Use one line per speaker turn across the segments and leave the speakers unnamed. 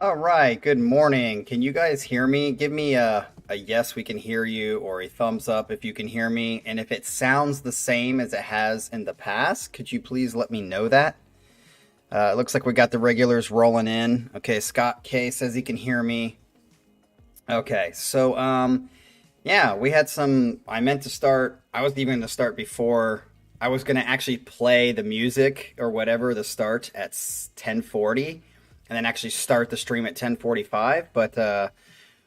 All right, good morning. Can you guys hear me? Give me a yes, we can hear you, or a thumbs up if you can hear me. And if it sounds the same as it has in the past, could you please let me know that? It looks like we got the regulars rolling in. Okay, Scott K says he can hear me. Okay, yeah, we had some. I meant to start, I was even going to start before. I was going to actually play the music or whatever, the start at 10:40 and then actually start the stream at 10:45, but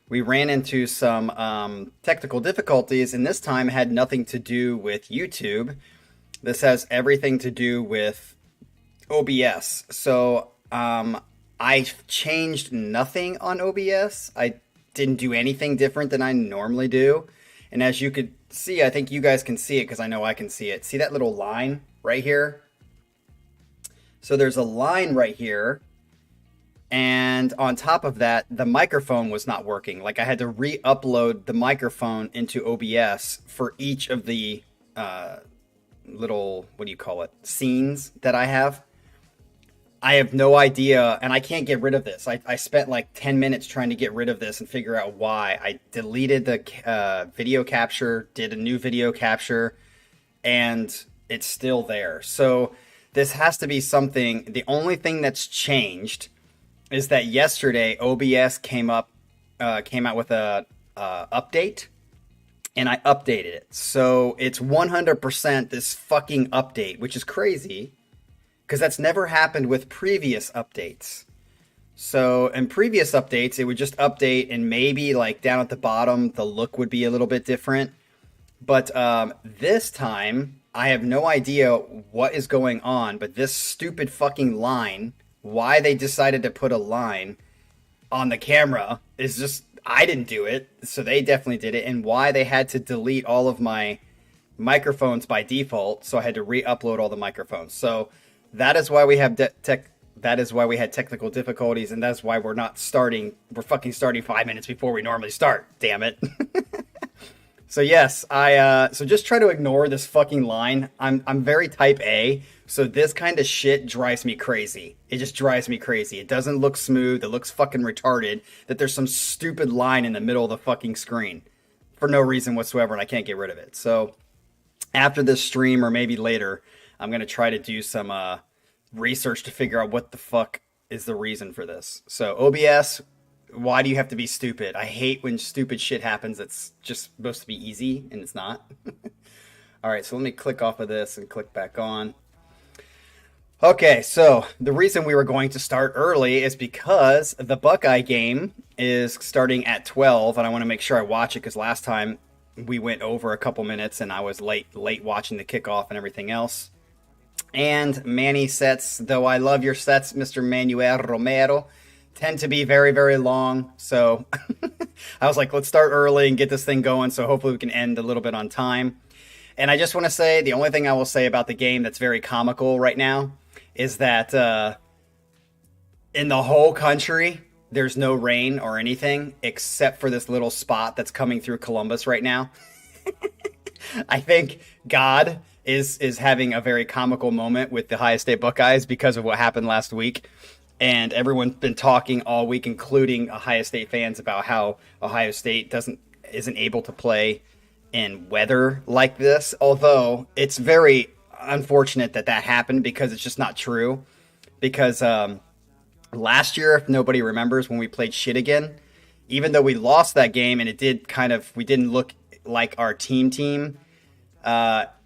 we ran into some technical difficulties, and this time had nothing to do with YouTube. This has everything to do with OBS. I changed nothing on OBS. I didn't do anything different than I normally do. And as you could see, I think you guys can see it because I know I can see it. See that little line right here? So there's a line right here. And on top of that, the microphone was not working. Like I had to re-upload the microphone into OBS for each of the little, what do you call it, scenes that I have. I have no idea, and I can't get rid of this. I spent like 10 minutes trying to get rid of this and figure out why. I deleted the video capture, did a new video capture, and it's still there. So this has to be something. The only thing that's changed is that yesterday OBS came out with a update, and I updated it. So it's 100% this fucking update, which is crazy because that's never happened with previous updates. So in previous updates, it would just update and maybe like down at the bottom, the look would be a little bit different. But this time, I have no idea what is going on, but this stupid fucking line, why they decided to put a line on the camera is just, I didn't do it, so they definitely did it, and why they had to delete all of my microphones by default, so I had to re-upload all the microphones. So that is why we have that is why we had technical difficulties, and that's why we're fucking starting 5 minutes before we normally start, damn it. So yes, so just try to ignore this fucking line. I'm very type A, so this kind of shit drives me crazy. It just drives me crazy. It doesn't look smooth. It looks fucking retarded that there's some stupid line in the middle of the fucking screen for no reason whatsoever, and I can't get rid of it. So after this stream or maybe later, I'm gonna try to do some research to figure out what the fuck is the reason for this. So OBS, why do you have to be stupid? I hate when stupid shit happens that's just supposed to be easy and it's not. All right, so let me click off of this and click back on. Okay, so the reason we were going to start early is because the Buckeye game is starting at 12, and I want to make sure I watch it because last time we went over a couple minutes and I was late watching the kickoff and everything else. And Manny sets, though I love your sets, Mr. Manuel Romero, tend to be very, very long. So I was like, let's start early and get this thing going. So hopefully we can end a little bit on time. And I just want to say the only thing I will say about the game that's very comical right now is that in the whole country, there's no rain or anything except for this little spot that's coming through Columbus right now. I think God is having a very comical moment with the Ohio State Buckeyes because of what happened last week. And everyone's been talking all week, including Ohio State fans, about how Ohio State isn't able to play in weather like this. Although it's very unfortunate that happened because it's just not true. Because last year, if nobody remembers, when we played shit again, even though we lost that game and we didn't look like our team.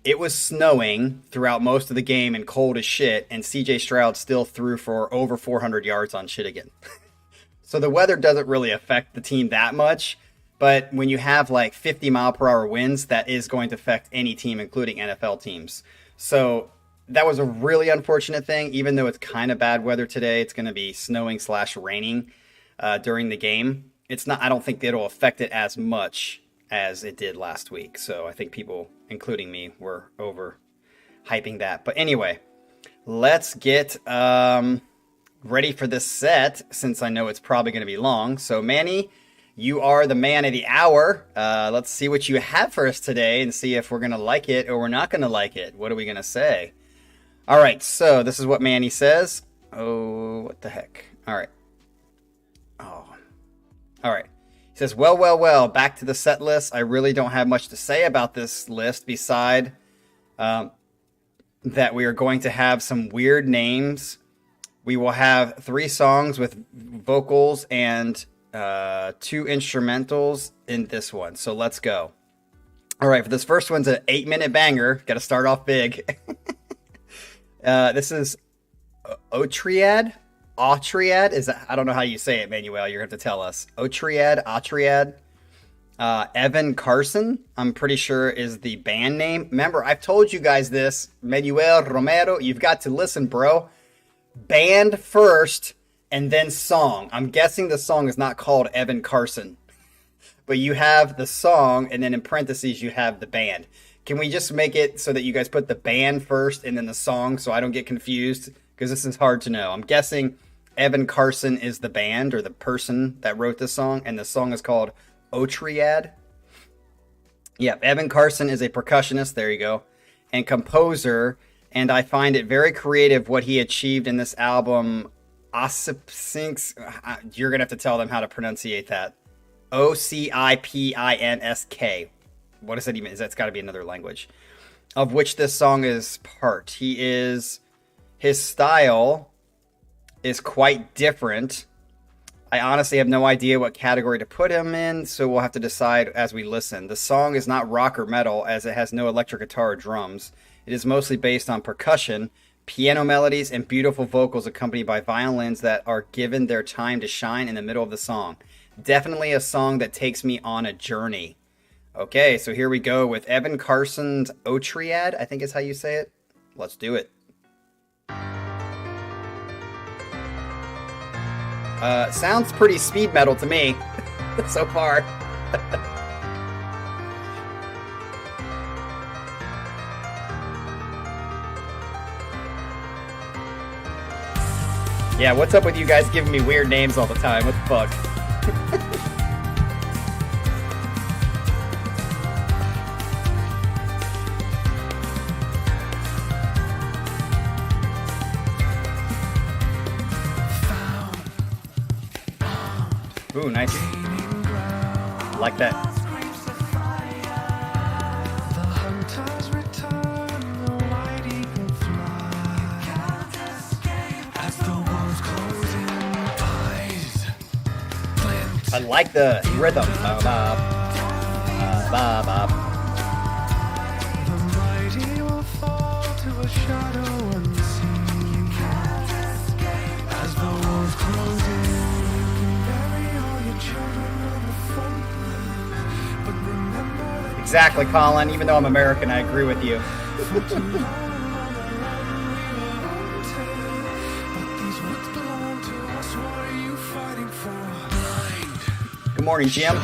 It was snowing throughout most of the game and cold as shit, and CJ Stroud still threw for over 400 yards on shit again. So the weather doesn't really affect the team that much, but when you have like 50-mile-per-hour winds, that is going to affect any team, including NFL teams. So that was a really unfortunate thing. Even though it's kind of bad weather today, it's going to be snowing/raining during the game. It's not. I don't think it'll affect it as much as it did last week. So I think people, including me, were over hyping that. But anyway, let's get ready for this set since I know it's probably going to be long. So Manny, you are the man of the hour. Let's see what you have for us today and see if we're going to like it or we're not going to like it. What are we going to say? All right, so this is what Manny says. Oh, what the heck. All right. Oh, all right. He says, well, well, well, back to the set list. I really don't have much to say about this list beside that we are going to have some weird names. We will have 3 songs with vocals and 2 instrumentals in this one. So let's go. All right, for this first one's an 8-minute banger. Got to start off big. This is Otriad. Otriad is, I don't know how you say it, Manuel. You're going to have to tell us. Otriad. Evan Carson, I'm pretty sure is the band name. Remember, I've told you guys this. Manuel Romero, you've got to listen, bro. Band first and then song. I'm guessing the song is not called Evan Carson. But you have the song, and then in parentheses, you have the band. Can we just make it so that you guys put the band first and then the song so I don't get confused? Because this is hard to know. I'm guessing Evan Carson is the band or the person that wrote the song, and the song is called Otriad. Yeah, Evan Carson is a percussionist, there you go, and composer, and I find it very creative what he achieved in this album. Osipinsk, you're going to have to tell them how to pronunciate that. Ocipinsk. What does that even mean? That's got to be another language. Of which this song is part. His style is quite different. I honestly have no idea what category to put him in, so we'll have to decide as we listen. The song is not rock or metal, as it has no electric guitar or drums. It is mostly based on percussion, piano melodies, and beautiful vocals accompanied by violins that are given their time to shine in the middle of the song. Definitely a song that takes me on a journey. Okay, so here we go with Evan Carson's Otriad, I think is how you say it. Let's do it. Sounds pretty speed metal to me so far. Yeah, what's up with you guys giving me weird names all the time? What the fuck? Ooh, nice. Like that. I like the rhythm. Exactly, Colin. Even though I'm American, I agree with you. Good morning, Jim.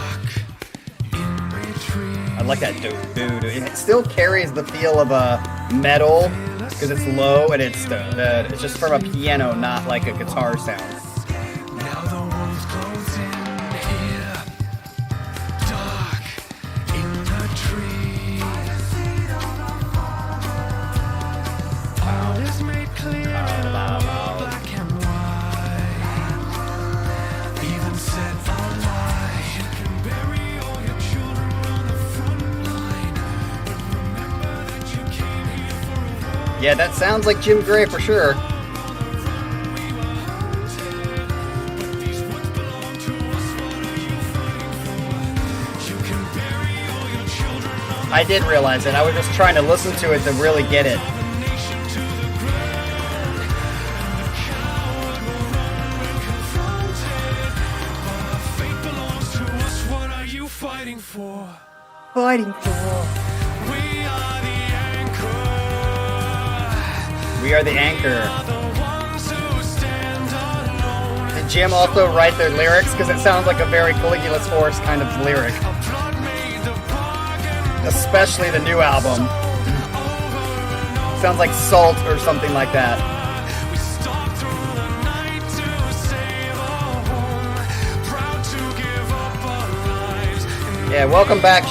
I like that. It still carries the feel of a metal because it's low and it's just from a piano, not like a guitar sound. Yeah, that sounds like Jim Gray for sure. I did realize it. I was just trying to listen to it to really get it. Fighting for. We are the anchor. Did Jim also write their lyrics? Because it sounds like a very Caligula's Horse kind of lyric. Especially the new album. Sounds like Salt or something like that. Yeah, welcome back,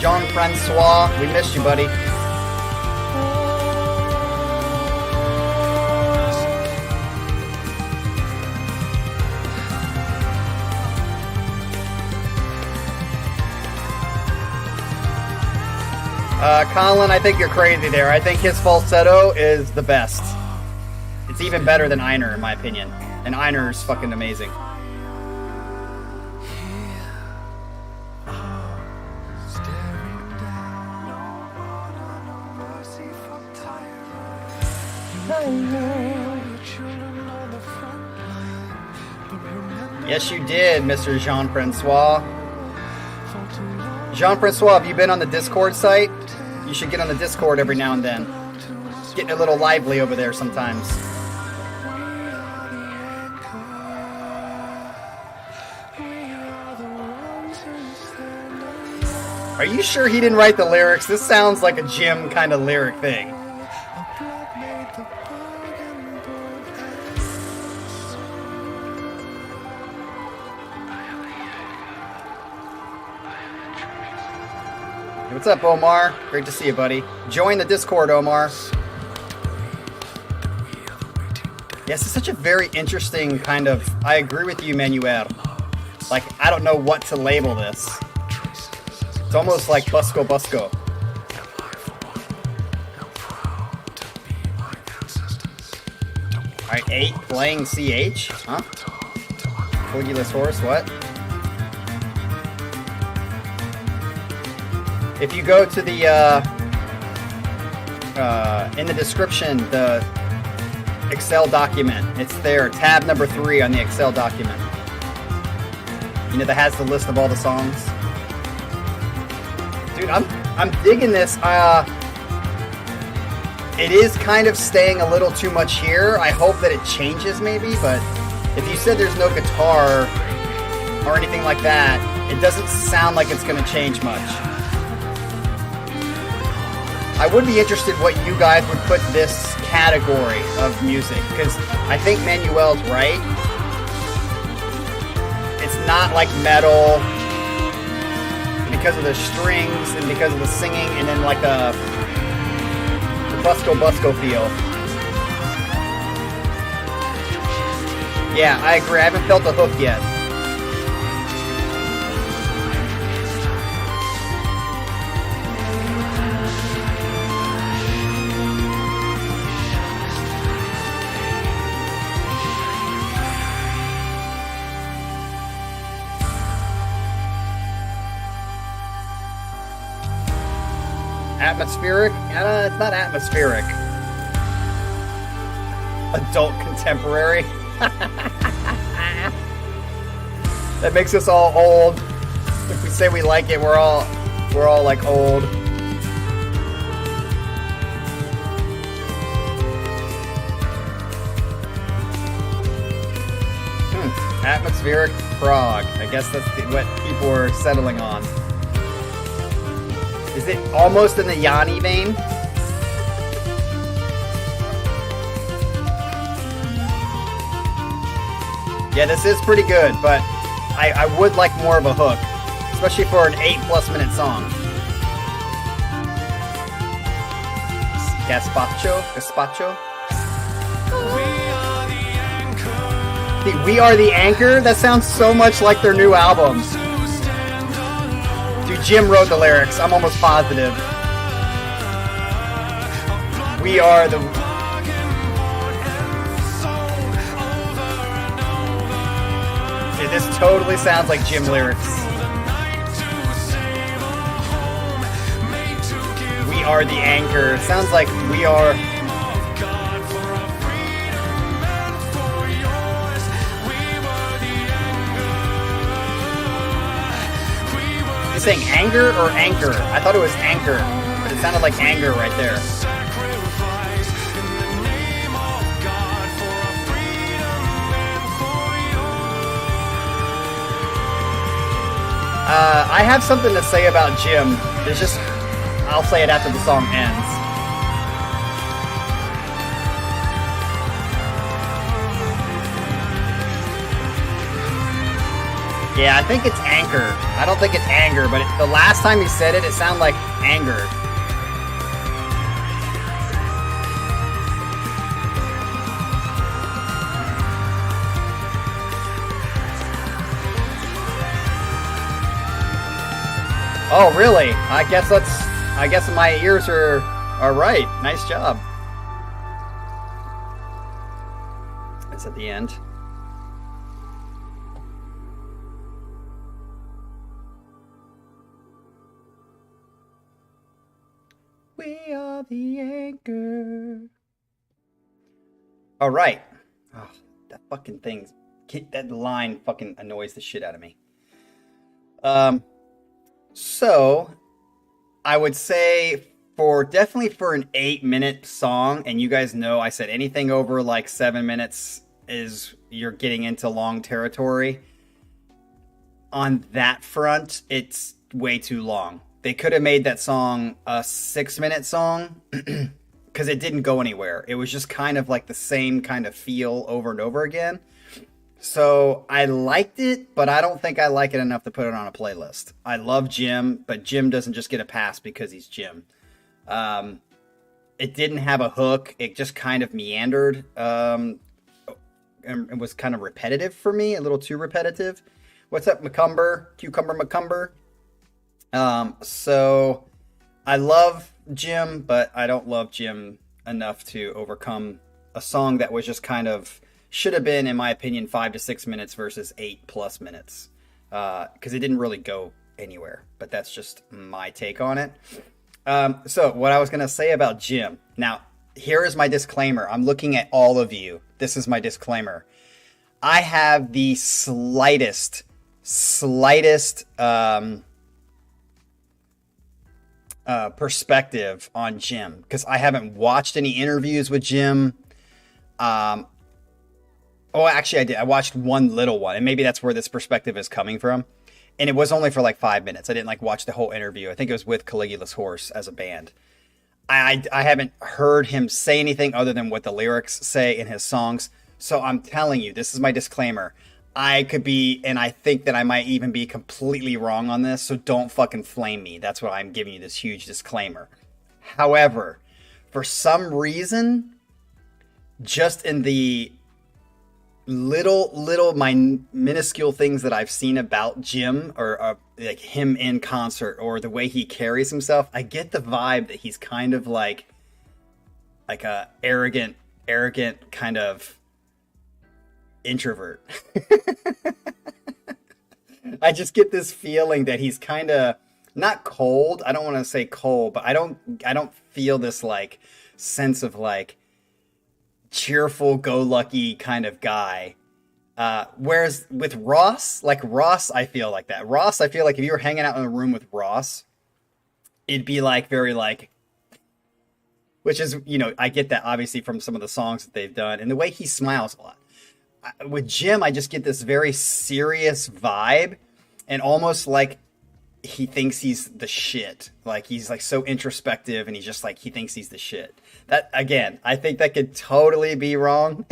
Jean-Francois. We missed you, buddy. Colin, I think you're crazy there. I think his falsetto is the best. It's even better than Einer, in my opinion. And Einer's fucking amazing. Yes, you did, Mr. Jean-Francois. Jean-Francois, have you been on the Discord site? You should get on the Discord every now and then. It's getting a little lively over there sometimes. Are you sure he didn't write the lyrics? This sounds like a Jim kind of lyric thing. What's up, Omar? Great to see you, buddy. Join the Discord, Omar. Yes, it's such a very interesting kind of... I agree with you, Manuel. Like, I don't know what to label this. It's almost like Busco Busco. Alright, 8 playing CH? Huh? Caligula's horse, what? If you go to the, in the description, the Excel document, it's there, tab number 3 on the Excel document. You know, that has the list of all the songs. Dude, I'm digging this. It is kind of staying a little too much here. I hope that it changes maybe, but if you said there's no guitar or anything like that, it doesn't sound like it's going to change much. I would be interested what you guys would put this category of music, because I think Manuel's right. It's not like metal because of the strings and because of the singing and then like the Busco Busco feel. Yeah, I agree. I haven't felt the hook yet. Atmospheric? It's not atmospheric. Adult contemporary. That makes us all old. If we say we like it, we're all like old. Atmospheric prog. I guess that's what people are settling on. Is it almost in the Yanni vein? Yeah, this is pretty good, but I would like more of a hook, especially for an 8+ minute song. Gazpacho? We Are the Anchor? That sounds so much like their new album. Dude, Jim wrote the lyrics, I'm almost positive. We are the... Dude, this totally sounds like Jim lyrics. We are the anchor. It sounds like we are... You saying anger or anchor? I thought it was anchor, but it sounded like anger right there. I have something to say about Jim. It's just, I'll say it after the song ends. Yeah, I think it's anchor. I don't think it's anger, but the last time he said it, it sounded like anger. Oh, really? I guess let's... I guess my ears are right. Nice job. It's at the end. We are the anchor. All right. Oh, that fucking thing. That line fucking annoys the shit out of me. So I would say definitely for an 8-minute song, and you guys know I said anything over like 7 minutes is you're getting into long territory. On that front, it's way too long. They could have made that song a 6-minute song because it didn't go anywhere. It was just kind of like the same kind of feel over and over again. So I liked it, but I don't think I like it enough to put it on a playlist. I love Jim, but Jim doesn't just get a pass because he's Jim. It didn't have a hook. It just kind of meandered. And it was kind of repetitive for me, a little too repetitive. What's up, Cucumber McCumber? So I love Jim, but I don't love Jim enough to overcome a song that was just kind of should have been, in my opinion, 5 to 6 minutes versus 8+ minutes. Because it didn't really go anywhere, but that's just my take on it. So what I was going to say about Jim. Now, here is my disclaimer. I'm looking at all of you. This is my disclaimer. I have the slightest perspective on Jim because I haven't watched any interviews with Jim. Actually, I did. I watched one little one, and maybe that's where this perspective is coming from. And it was only for like 5 minutes. I didn't watch the whole interview. I think it was with Caligula's Horse as a band. I haven't heard him say anything other than what the lyrics say in his songs. So I'm telling you, this is my disclaimer. I could be, and I think that I might even be completely wrong on this. So don't fucking flame me. That's why I'm giving you this huge disclaimer. However, for some reason, just in the little minuscule things that I've seen about Jim or like him in concert or the way he carries himself, I get the vibe that he's kind of like a arrogant kind of introvert. I just get this feeling that he's kind of not cold. I don't want to say cold, but I don't feel this like sense of like cheerful, go lucky kind of guy. Whereas with Ross, I feel like that. Ross, I feel like if you were hanging out in a room with Ross, it'd be like very like, which is, I get that obviously from some of the songs that they've done and the way he smiles a lot. With Jim, I just get this very serious vibe and almost like he thinks he's the shit. Like he's like so introspective and he's just like, he thinks he's the shit. That again, I think that could totally be wrong.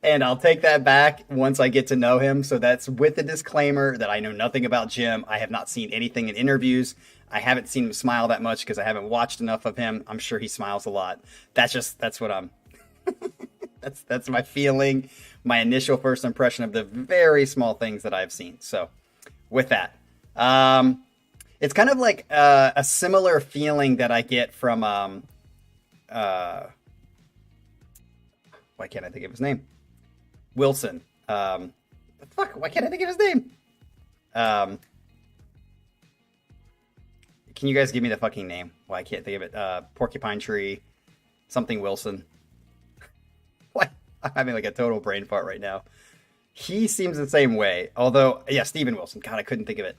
And I'll take that back once I get to know him. So that's with the disclaimer that I know nothing about Jim. I have not seen anything in interviews. I haven't seen him smile that much because I haven't watched enough of him. I'm sure he smiles a lot. That's what I'm that's my feeling, my initial first impression of the very small things that I've seen. So with that, it's kind of like a similar feeling that I get from why can't I think of his name? Wilson. Why can't I think of his name? Can you guys give me the fucking name? Why I can't think of it? Porcupine Tree, something Wilson. What? I'm having like a total brain fart right now. He seems the same way. Although, yeah, Steven Wilson. God, I couldn't think of it.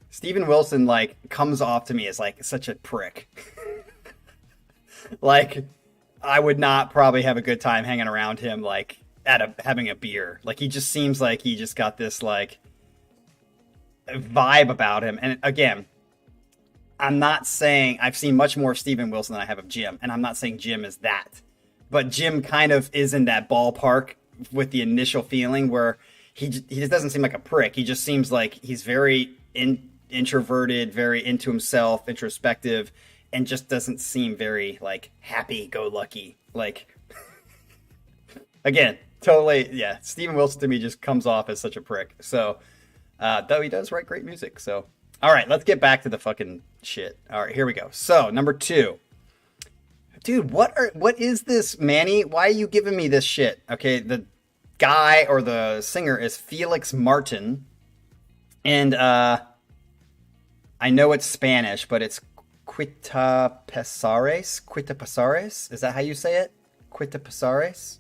Steven Wilson, like, comes off to me as, like, such a prick. Like, I would not probably have a good time hanging around him, like, having a beer. Like, he just seems like he just got this, like, vibe about him. And, again, I'm not saying... I've seen much more of Steven Wilson than I have of Jim. And I'm not saying Jim is that. But Jim kind of is in that ballpark with the initial feeling where he just doesn't seem like a prick. He just seems like he's very introverted, very into himself, introspective, and just doesn't seem very like happy-go-lucky. Like, again, totally, yeah. Steven Wilson to me just comes off as such a prick. So, though he does write great music. So, All right, let's get back to the fucking shit. All right, here we go. So, number 2. Dude, what is this, Manny? Why are you giving me this shit? Okay, the guy or the singer is Felix Martin. And I know it's Spanish, but it's Quitapesares? Quitapesares? Is that how you say it? Quitapesares?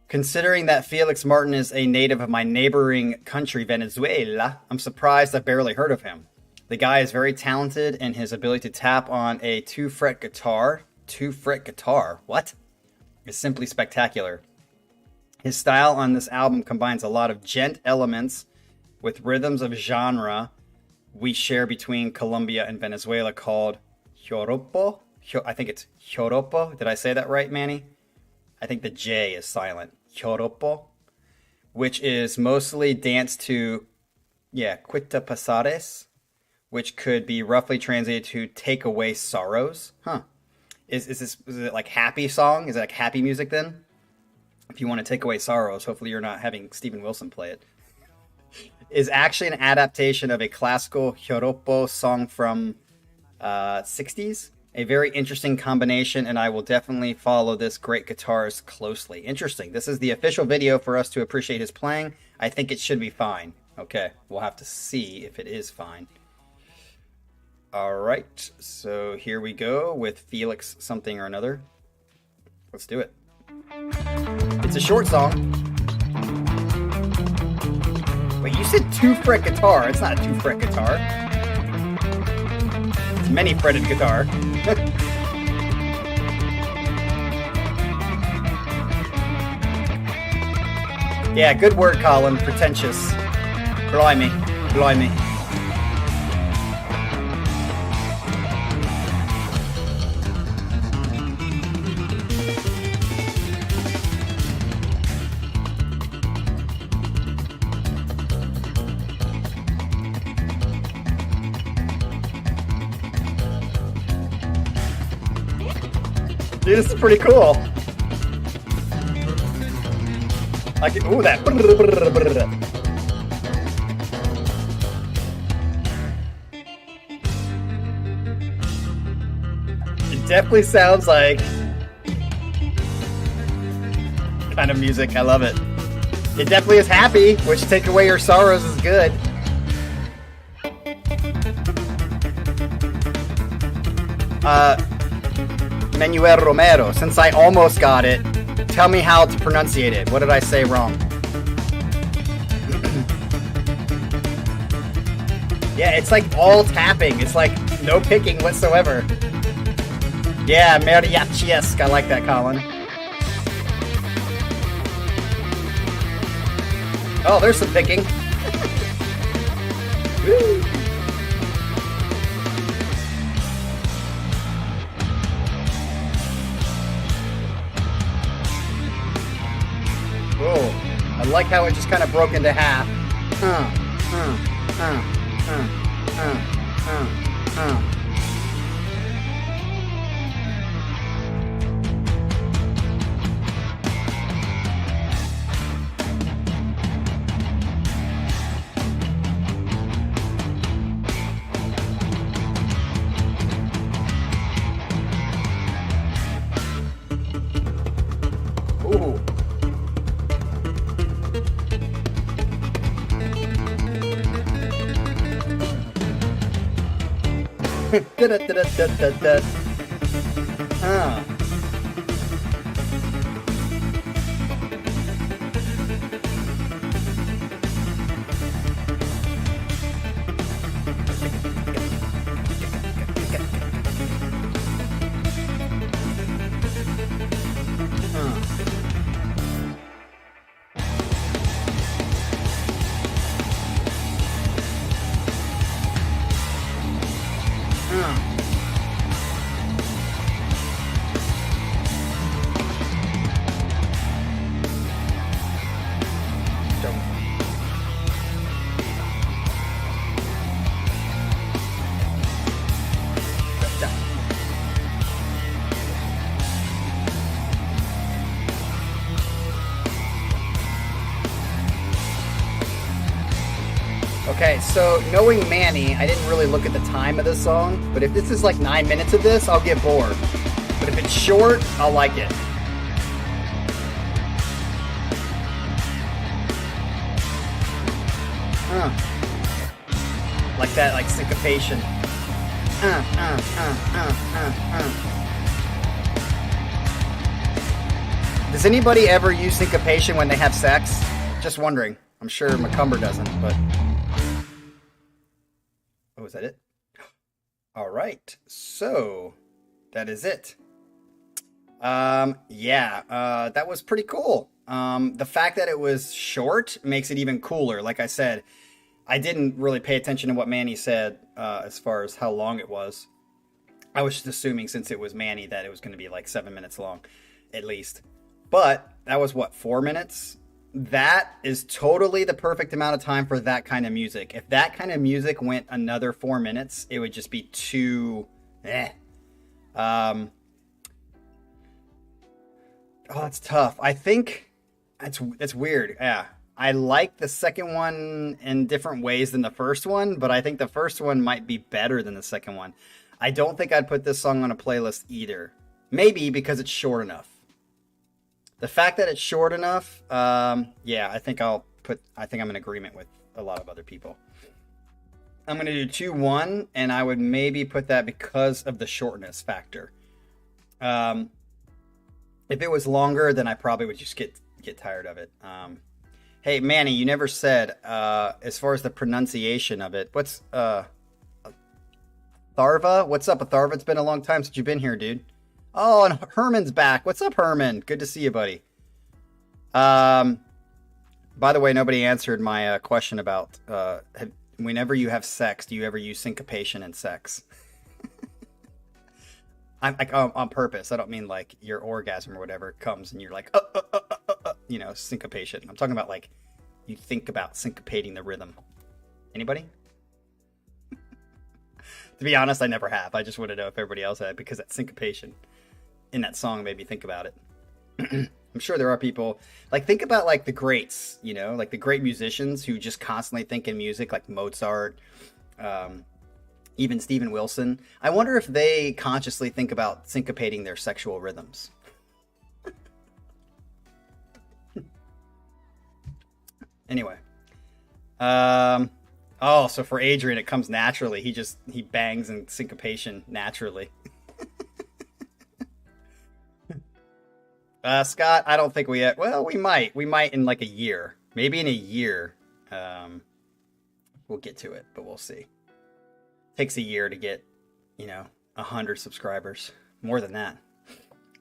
Considering that Felix Martin is a native of my neighboring country, Venezuela, I'm surprised I've barely heard of him. The guy is very talented, and his ability to tap on a 2-fret guitar, 2-fret guitar, what? Is simply spectacular. His style on this album combines a lot of gent elements with rhythms of genre we share between Colombia and Venezuela called joropo. I think it's joropo. Did I say that right, Manny? I think the J is silent. Joropo, which is mostly danced to, Quita Pasares, which could be roughly translated to take away sorrows. Huh. Is it like happy song? Is it like happy music then? If you want to take away sorrows, hopefully you're not having Steven Wilson play it. Is actually an adaptation of a classical joropo song from 60s. A very interesting combination, and I will definitely follow this great guitarist closely. Interesting. This is the official video for us to appreciate his playing. I think it should be fine. Okay, we'll have to see if it is fine. All right, so here we go with Felix something or another. Let's do it. It's a short song. Wait, you said 2-fret guitar. It's not a 2-fret guitar. It's many-fretted guitar. Yeah, good word, Colin. Pretentious. Blimey. Blimey. Dude, this is pretty cool. I can, ooh, that. It definitely sounds like kind of music. I love it. It definitely is happy, which take away your sorrows is good. Manuel Romero, since I almost got it, tell me how to pronunciate it. What did I say wrong? Yeah, it's like all tapping. It's like no picking whatsoever. Yeah, mariachi-esque. I like that, Colin. Oh, there's some picking. Woo. Oh, I like how it just kind of broke into half. Ooh. Da-da-da-da-da-da. Okay, so knowing Manny, I didn't really look at the time of this song, but if this is like 9 minutes of this, I'll get bored. But if it's short, I'll like it. Like that, like syncopation. Does anybody ever use syncopation when they have sex? Just wondering. I'm sure Macumber doesn't, but... Oh, is that it? All right. So, that is it. That was pretty cool. The fact that it was short makes it even cooler. Like I said, I didn't really pay attention to what Manny said as far as how long it was. I was just assuming since it was Manny that it was going to be like 7 minutes long, at least. But that was what, 4 minutes? That is totally the perfect amount of time for that kind of music. If that kind of music went another 4 minutes, it would just be too... Oh, that's tough. I think that's weird. Yeah. I like the second one in different ways than the first one, but I think the first one might be better than the second one. I don't think I'd put this song on a playlist either. Maybe because it's short enough. The fact that it's short enough, I think I'm in agreement with a lot of other people. I'm going to do 2-1, and I would maybe put that because of the shortness factor. If it was longer, then I probably would just get tired of it. Hey, Manny, you never said, as far as the pronunciation of it, what's, Tharva? What's up, Tharva? It's been a long time since you've been here, dude. Oh, and Herman's back. What's up, Herman? Good to see you, buddy. By the way, nobody answered my question about whenever you have sex, do you ever use syncopation in sex? I'm like on purpose. I don't mean like your orgasm or whatever comes and you're like, syncopation. I'm talking about like you think about syncopating the rhythm. Anybody? To be honest, I never have. I just want to know if everybody else had, because that syncopation in that song made me think about it. I'm sure there are people, like, think about like the greats, like the great musicians who just constantly think in music, like Mozart, even Steven Wilson. I wonder if they consciously think about syncopating their sexual rhythms. Anyway. So for Adrian, it comes naturally. He bangs in syncopation naturally. Scott, I don't think we might in like a year, maybe in a year. We'll get to it, but we'll see. Takes a year to get, 100 subscribers, more than that.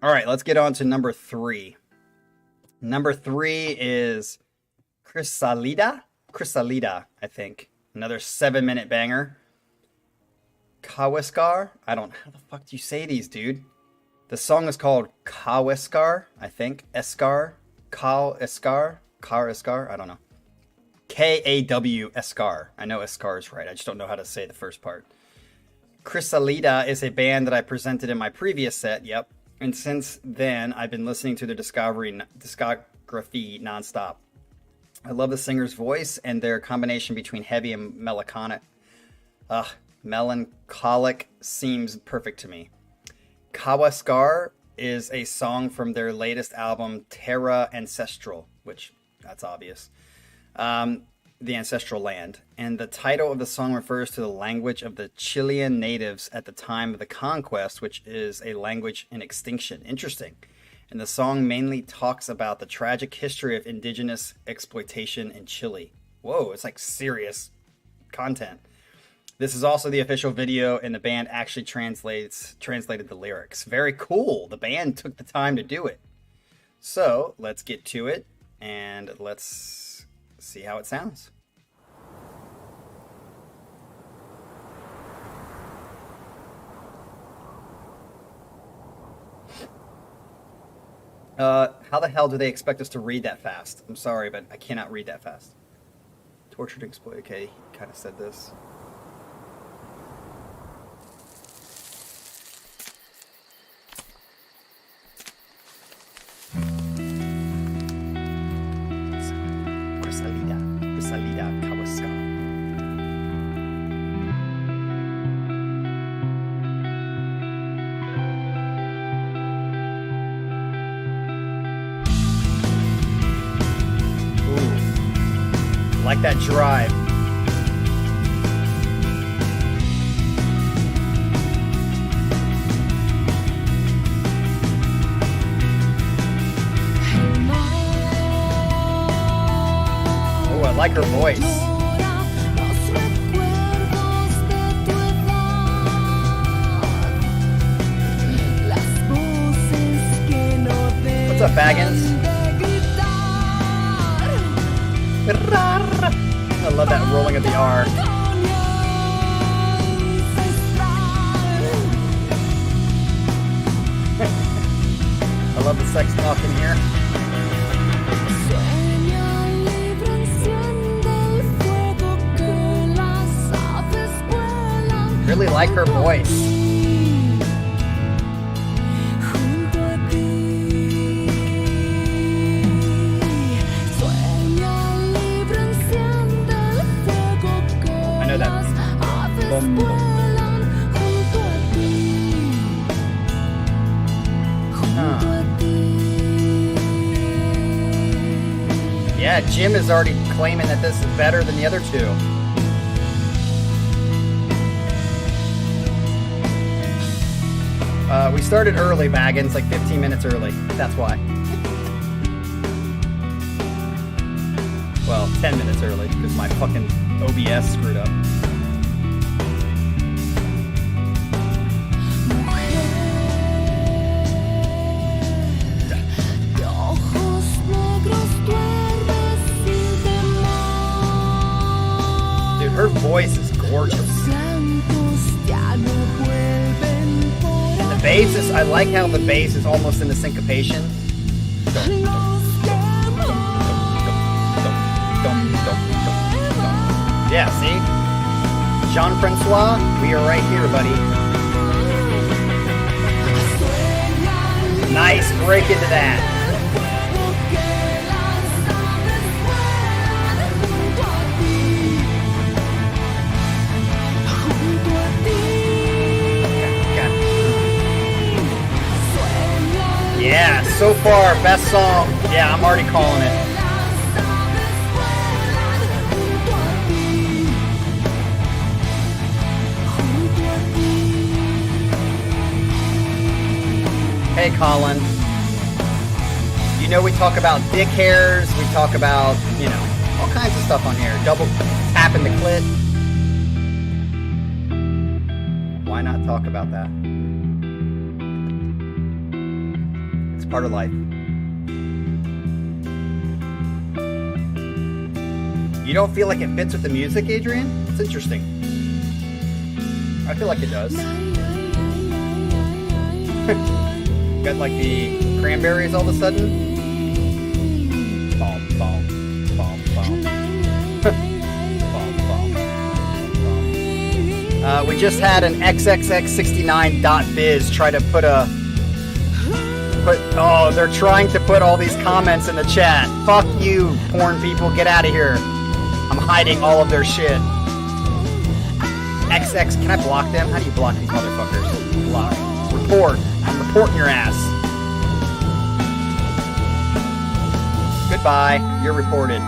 All right, let's get on to number 3. Number 3 is Crisalida, I think. Another 7-minute banger. Kawiskar. How the fuck do you say these, dude? The song is called Kawiskar, I think. Eskar. Eskar. I don't know. K-A-W Eskar. I know Eskar is right. I just don't know how to say the first part. Crisalida is a band that I presented in my previous set. Yep. And since then, I've been listening to their discography nonstop. I love the singer's voice and their combination between heavy and melancholic seems perfect to me. Kawaskar is a song from their latest album, Terra Ancestral, which, that's obvious, the ancestral land. And the title of the song refers to the language of the Chilean natives at the time of the conquest, which is a language in extinction. Interesting. And the song mainly talks about the tragic history of indigenous exploitation in Chile. Whoa, it's like serious content. This is also the official video, and the band actually translated the lyrics. Very cool. The band took the time to do it. So let's get to it, and let's see how it sounds. How the hell do they expect us to read that fast? I'm sorry, but I cannot read that fast. Tortured, exploited. Okay, he kind of said this. Crisalida, Kawaska. Like that drive. Oh, I like her voice. What's up, Baggins? I love that rolling of the R. I love the sex talk in here. Really like her voice. Yeah, Jim is already claiming that this is better than the other two. We started early, Baggins, like 15 minutes early. That's why. Well, 10 minutes early, because my fucking OBS screwed up. Her voice is gorgeous. And the bass is, I like how the bass is almost in the syncopation. Yeah, see? Jean-Francois, we are right here, buddy. Nice break into that. Yeah, so far, best song. Yeah, I'm already calling it. Hey, Colin. You know we talk about dick hairs, we talk about, you know, all kinds of stuff on here. Double tapping the clit. Why not talk about that? Part of life. You don't feel like it fits with the music, Adrian? It's interesting. I feel like it does. Got like the cranberries all of a sudden. Bom, bom, bom, bom. Bom, bom, bom. We just had an xxx69.biz try to put a oh, they're trying to put all these comments in the chat. Fuck you, porn people. Get out of here. I'm hiding all of their shit. XX, can I block them? How do you block these motherfuckers? Block. Report. I'm reporting your ass. Goodbye. You're reported.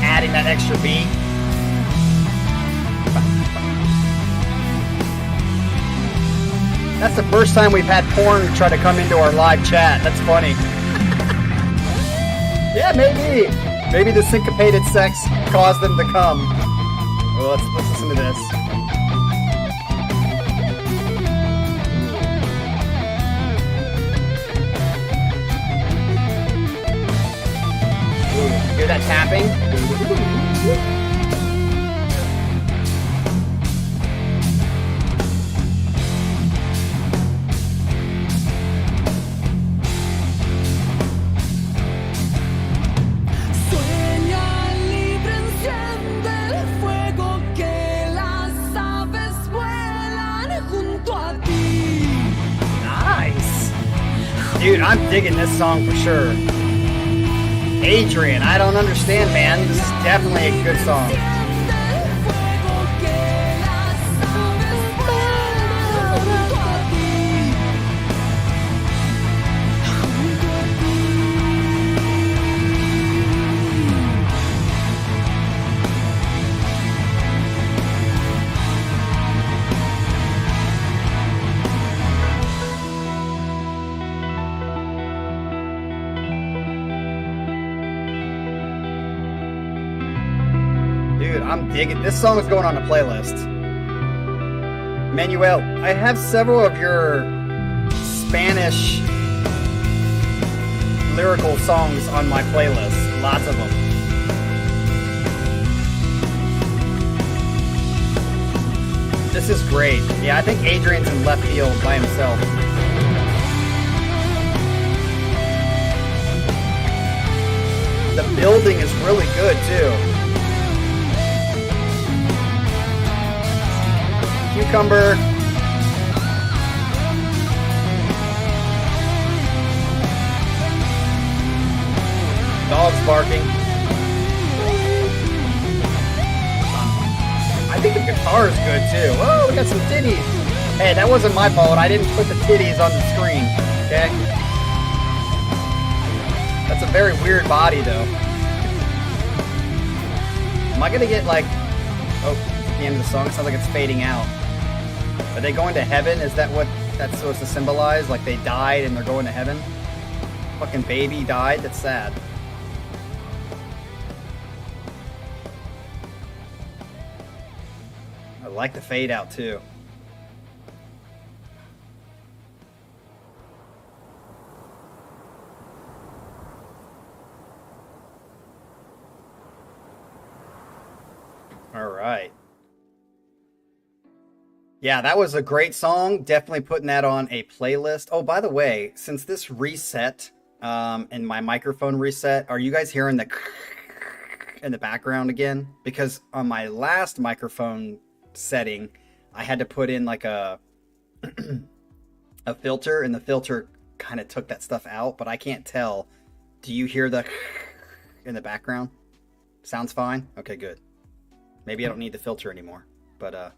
Adding that extra beat. That's the first time we've had porn try to come into our live chat. That's funny. Yeah, maybe. Maybe the syncopated sex caused them to come. Well, let's listen to this. Ooh, hear that tapping? Dude, I'm digging this song for sure. Adrian, I don't understand, man. This is definitely a good song. I'm digging. This song is going on a playlist. Manuel, I have several of your Spanish lyrical songs on my playlist. Lots of them. This is great. Yeah, I think Adrian's in left field by himself. The building is really good too. Cucumber. Dogs barking. I think the guitar is good too. Oh, we got some titties. Hey, that wasn't my fault. I didn't put the titties on the screen. Okay? That's a very weird body though. Am I gonna get like... Oh, at the end of the song, it sounds like it's fading out. Are they going to heaven? Is that what that's supposed to symbolize? Like they died and they're going to heaven? Fucking baby died? That's sad. I like the fade out too. All right. Yeah, that was a great song. Definitely putting that on a playlist. Oh, by the way, since this reset and my microphone reset, are you guys hearing the in the background again? Because on my last microphone setting, I had to put in like a filter, and the filter kind of took that stuff out, but I can't tell. Do you hear the in the background? Sounds fine? Okay, good. Maybe I don't need the filter anymore, but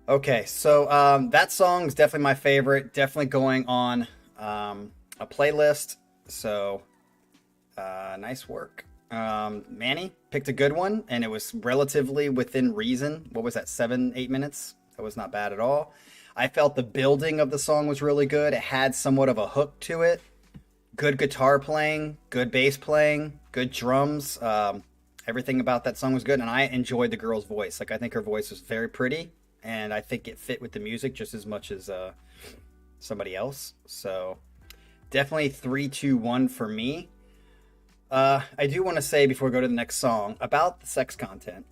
okay, so that song's definitely my favorite. Definitely going on a playlist. So nice work. Manny picked a good one, and it was relatively within reason. What was that, 7-8 minutes? That was not bad at all. I felt the building of the song was really good. It had somewhat of a hook to it. Good guitar playing, good bass playing, good drums. Everything about that song was good, and I enjoyed the girl's voice. Like, I think her voice was very pretty, and I think it fit with the music just as much as somebody else. So definitely 3, 2, 1 for me. I do want to say before we go to the next song about the sex content.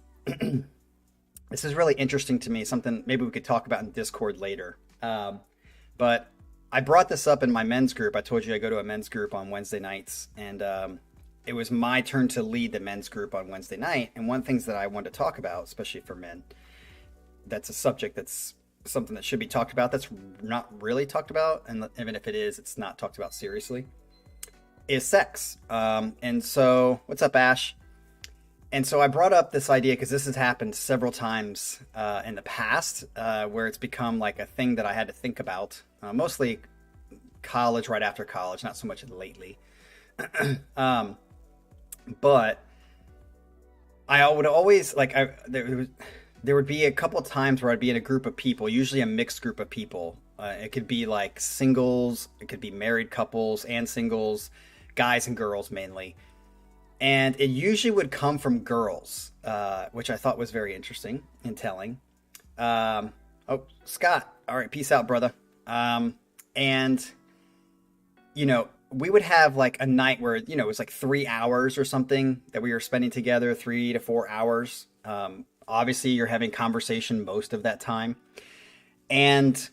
This is really interesting to me, something maybe we could talk about in Discord later. But I brought this up in my men's group. I told you I go to a men's group on Wednesday nights, and it was my turn to lead the men's group on Wednesday night. And one of the things that I wanted to talk about, especially for men, that's a subject that's something that should be talked about, that's not really talked about, and even if it is, it's not talked about seriously, is sex. And so, what's up, Ash? And so I brought up this idea because this has happened several times in the past, where it's become like a thing that I had to think about, mostly college, right after college, not so much lately. But I would always, like, there would be a couple of times where I'd be in a group of people, usually a mixed group of people. It could be like singles, it could be married couples and singles, guys and girls mainly. And it usually would come from girls, which I thought was very interesting and telling. Oh, Scott. All right. Peace out, brother. And, you know, we would have like a night where, you know, it was like 3 hours or something that we were spending together, 3 to 4 hours. Obviously, you're having conversation most of that time. And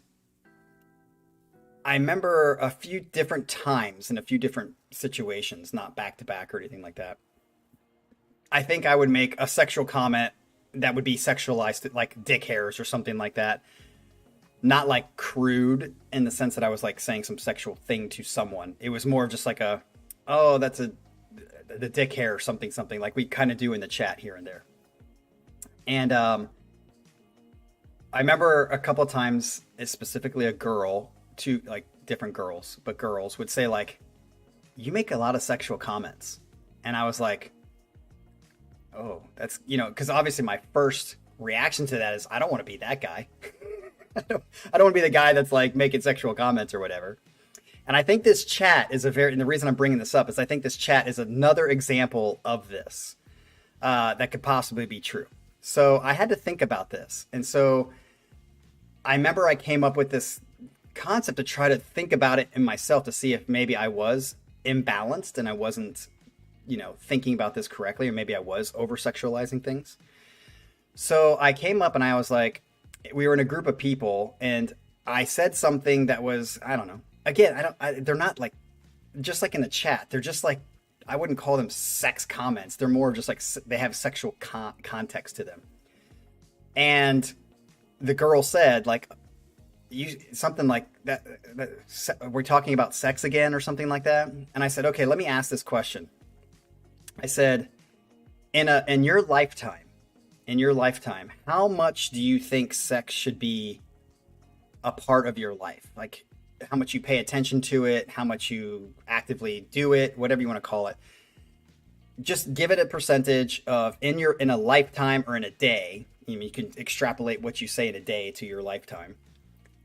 I remember a few different times in a few different situations, not back to back or anything like that. I think I would make a sexual comment that would be sexualized, like dick hairs or something like that. Not like crude in the sense that I was like saying some sexual thing to someone. It was more of just like oh, that's the dick hair or something like we kind of do in the chat here and there. And I remember a couple of times, specifically a girl, two like different girls, but girls would say like, you make a lot of sexual comments. And I was like, oh, that's, you know, because obviously my first reaction to that is I don't want to be that guy. I don't want to be the guy that's like making sexual comments or whatever. And I think this chat is and the reason I'm bringing this up is I think this chat is another example of this. that could possibly be true. So I had to think about this. And so I remember I came up with this concept to try to think about it in myself to see if maybe I was imbalanced and I wasn't, thinking about this correctly, or maybe I was over sexualizing things. So I came up and I was like, we were in a group of people and I said something that was, I don't know. Again, they're not like, just like in the chat, they're just like, I wouldn't call them sex comments. They're more just like they have sexual context to them. And the girl said like, something like that, we're talking about sex again or something like that. And I said, okay, let me ask this question. I said, in your lifetime, how much do you think sex should be a part of your life? Like how much you pay attention to it, how much you actively do it, whatever you want to call it. Just give it a percentage of in a lifetime or in a day. You can extrapolate what you say in a day to your lifetime.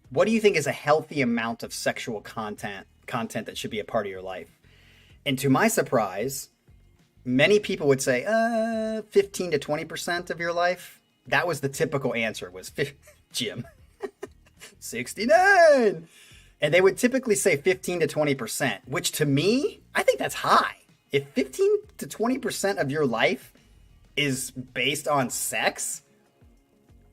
What do you think is a healthy amount of sexual content that should be a part of your life? And to my surprise, many people would say 15 to 20% of your life. That was the typical answer, was Jim. 69. And they would typically say 15 to 20%, which to me, I think that's high. If 15 to 20% of your life is based on sex,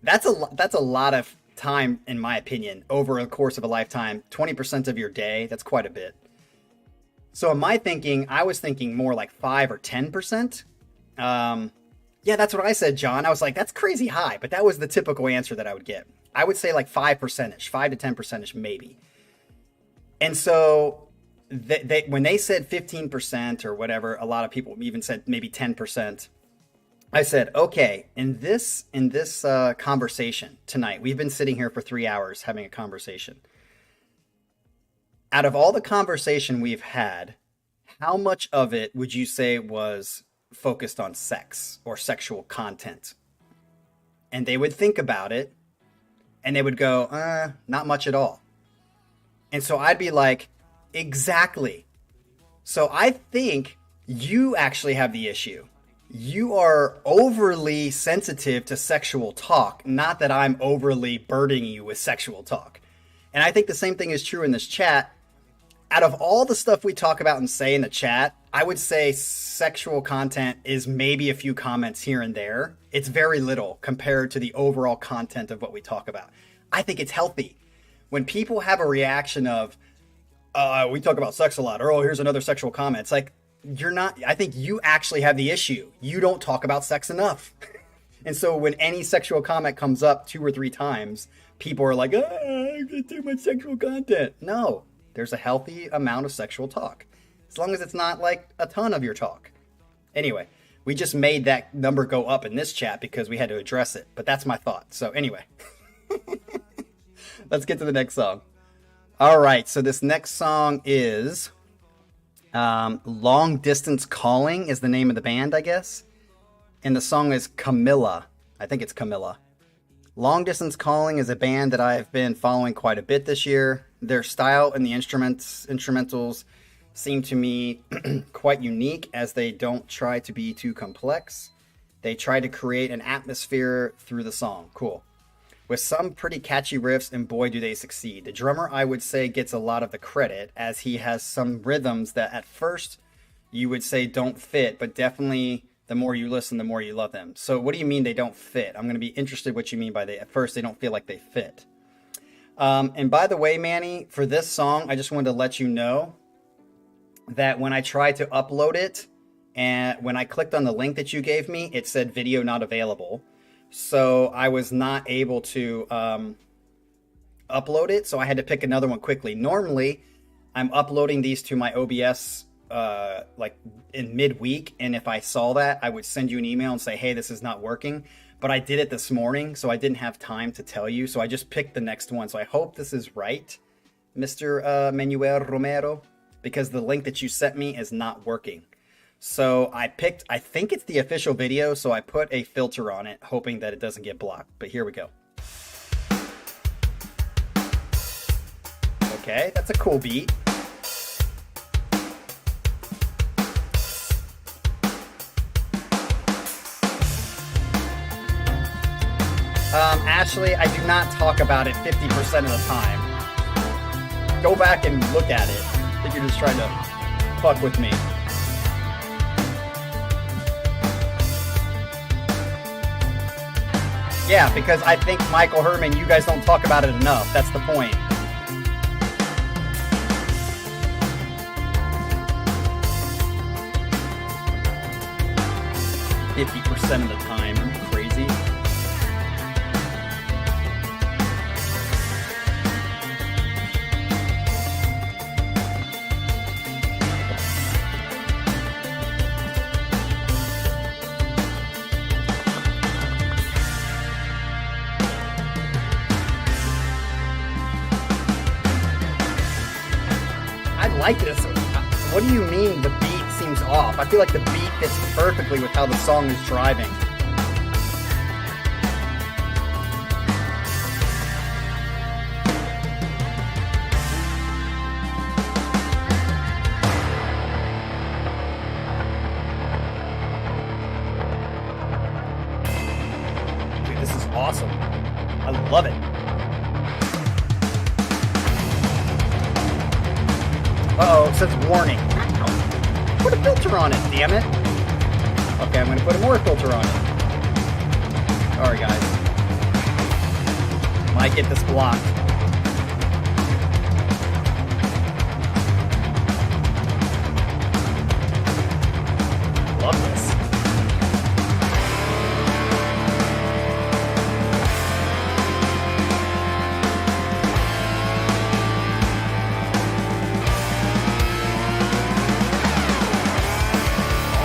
that's a lot of time, in my opinion, over a course of a lifetime. 20% of your day, that's quite a bit. So in my thinking, I was thinking more like 5 or 10%. Yeah, that's what I said, John. I was like, that's crazy high, but that was the typical answer that I would get. I would say like 5 to 10% maybe. And so when they said 15% or whatever, a lot of people even said maybe 10%. I said, okay, in this conversation tonight, we've been sitting here for 3 hours having a conversation. Out of all the conversation we've had, how much of it would you say was focused on sex or sexual content? And they would think about it and they would go, not much at all. And so I'd be like, exactly. So I think you actually have the issue. You are overly sensitive to sexual talk, not that I'm overly burdening you with sexual talk. And I think the same thing is true in this chat. Out of all the stuff we talk about and say in the chat, I would say sexual content is maybe a few comments here and there. It's very little compared to the overall content of what we talk about. I think it's healthy. When people have a reaction of, we talk about sex a lot, or, oh, here's another sexual comment. It's like, I think you actually have the issue. You don't talk about sex enough. And so when any sexual comment comes up 2 or 3 times, people are like, I get too much sexual content. No, there's a healthy amount of sexual talk. As long as it's not like a ton of your talk. Anyway, we just made that number go up in this chat because we had to address it. But that's my thought. So anyway, let's get to the next song. All right, so this next song is Long Distance Calling is the name of the band, I guess. And the song is Camilla. I think it's Camilla. Long Distance Calling is a band that I've been following quite a bit this year. Their style and the instrumentals seem to me quite unique, as they don't try to be too complex. They try to create an atmosphere through the song. Cool. With some pretty catchy riffs, and boy do they succeed. The drummer, I would say, gets a lot of the credit, as he has some rhythms that at first you would say don't fit, but definitely the more you listen, the more you love them. So what do you mean they don't fit? I'm going to be interested what you mean by at first they don't feel like they fit. And by the way, Manny, for this song, I just wanted to let you know that when I tried to upload it, and when I clicked on the link that you gave me, it said video not available. So I was not able to upload it, so I had to pick another one quickly. Normally, I'm uploading these to my OBS like in midweek, and if I saw that, I would send you an email and say, hey, this is not working. But I did it this morning, so I didn't have time to tell you, so I just picked the next one. So I hope this is right, Mr. Manuel Romero, because the link that you sent me is not working. So I think it's the official video, so I put a filter on it, hoping that it doesn't get blocked. But here we go. Okay, that's a cool beat. Ashley, I do not talk about it 50% of the time. Go back and look at it. I think you're just trying to fuck with me. Yeah, because I think Michael Herman, you guys don't talk about it enough. That's the point. %50 of the time. Are you crazy? I like this. What do you mean the beat seems off? I feel like the beat fits perfectly with how the song is driving. Dude, this is awesome. I love it. Uh-oh, it says warning. Put a filter on it, damn it. Okay, I'm gonna put a more filter on it. Sorry, guys. Might get this blocked. Love this.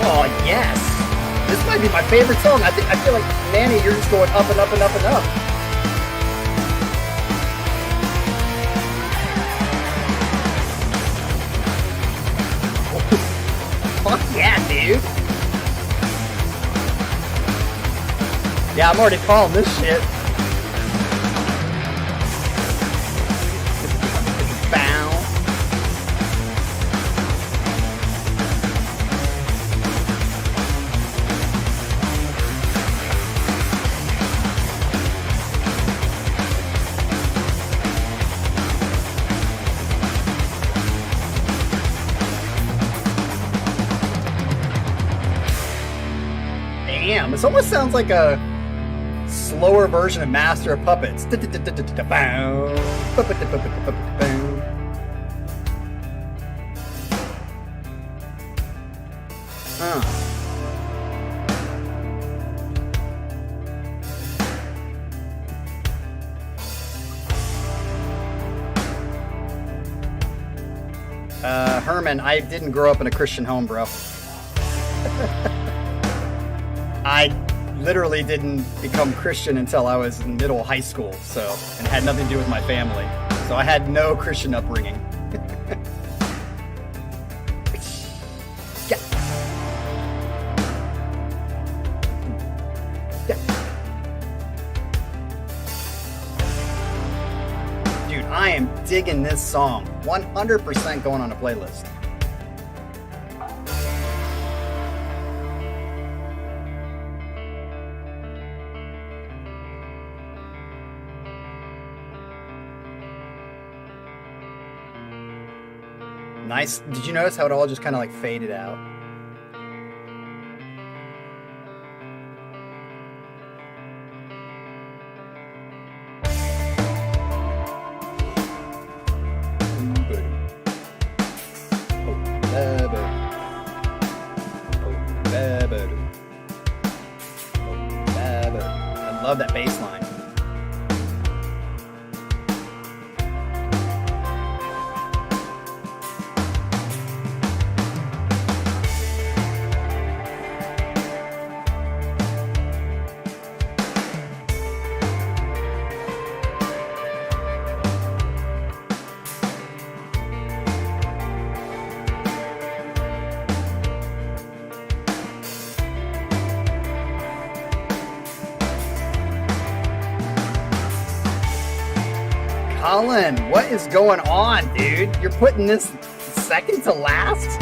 Oh, yes. This might be my favorite song. I feel like, Manny, you're just going up and up and up and up. Fuck yeah, dude. Yeah, I'm already calling this shit. Bow. Damn, this almost sounds like a slower version of Master of Puppets. Huh. Herman, I didn't grow up in a Christian home, bro. I literally didn't become Christian until I was in middle high school, so, and it had nothing to do with my family. So I had no Christian upbringing. Yeah. Yeah. Dude, I am digging this song. 100% going on a playlist. Nice. Did you notice how it all just kind of like faded out? I love that bass line. Colin, what is going on, dude? You're putting this second to last?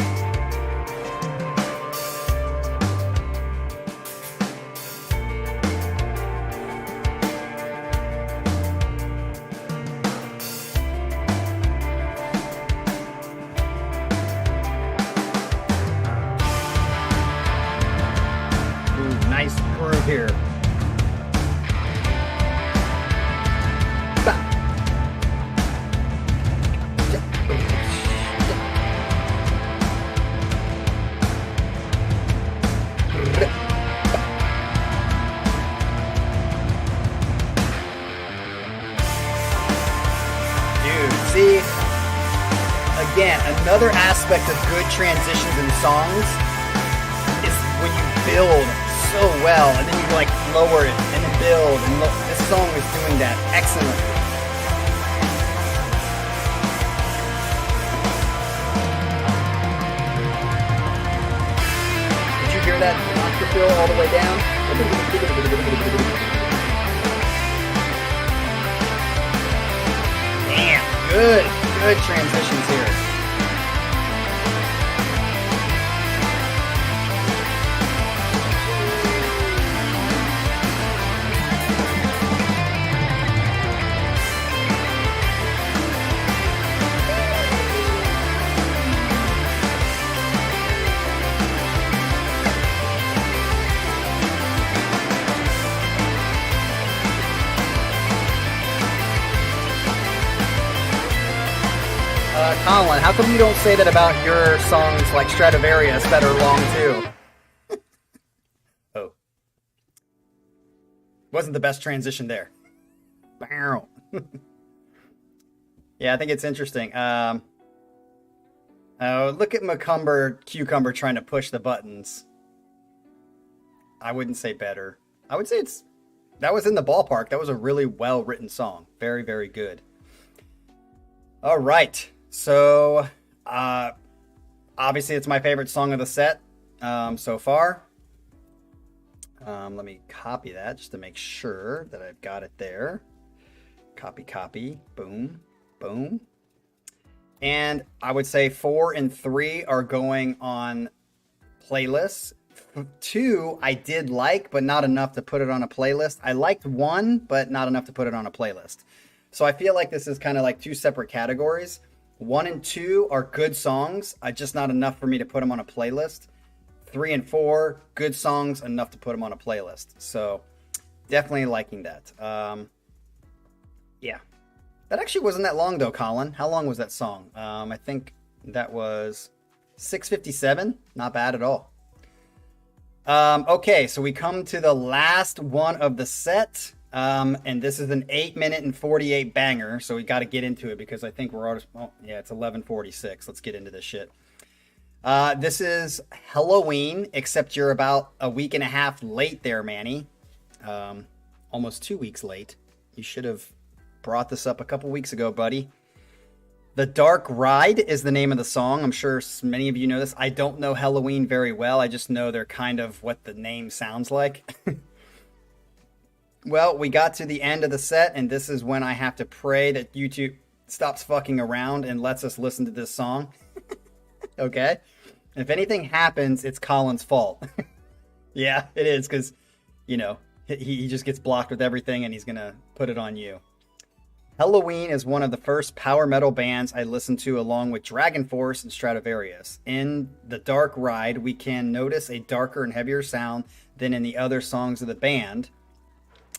See, again, another aspect of good transitions in songs is when you build so well, and then you like lower it and then build, and this song is doing that excellently. Did you hear that monster fill all the way down? Damn, good transitions here. Colin, how come you don't say that about your songs like Stradivarius that are long too? Oh. Wasn't the best transition there. Yeah, I think it's interesting. Look at Cucumber trying to push the buttons. I wouldn't say better. I would say that was in the ballpark. That was a really well-written song. Very, very good. All right. So, obviously it's my favorite song of the set so far. Let me copy that just to make sure that I've got it there. Copy, boom, boom. And I would say 4 and 3 are going on playlists. 2 I did like, but not enough to put it on a playlist. I liked 1, but not enough to put it on a playlist. So I feel like this is kind of like 2 separate categories. 1 and 2 are good songs, just not enough for me to put them on a playlist. 3 and 4, good songs, enough to put them on a playlist. So definitely liking that. Yeah. That actually wasn't that long though, Colin. How long was that song? I think that was 6:57. Not bad at all. Okay, so we come to the last one of the set. And this is an 8-minute and 48 banger, so we got to get into it because I think we're already, it's 11:46. Let's get into this shit. This is Helloween, except you're about a week and a half late there, Manny. Almost 2 weeks late. You should have brought this up a couple weeks ago, buddy. The Dark Ride is the name of the song. I'm sure many of you know this. I don't know Helloween very well. I just know they're kind of what the name sounds like. Well, we got to the end of the set, and this is when I have to pray that YouTube stops fucking around and lets us listen to this song. Okay? If anything happens, it's Colin's fault. Yeah, it is, because, he just gets blocked with everything, and he's going to put it on you. Helloween is one of the first power metal bands I listened to along with Dragon Force and Stradivarius. In The Dark Ride, we can notice a darker and heavier sound than in the other songs of the band.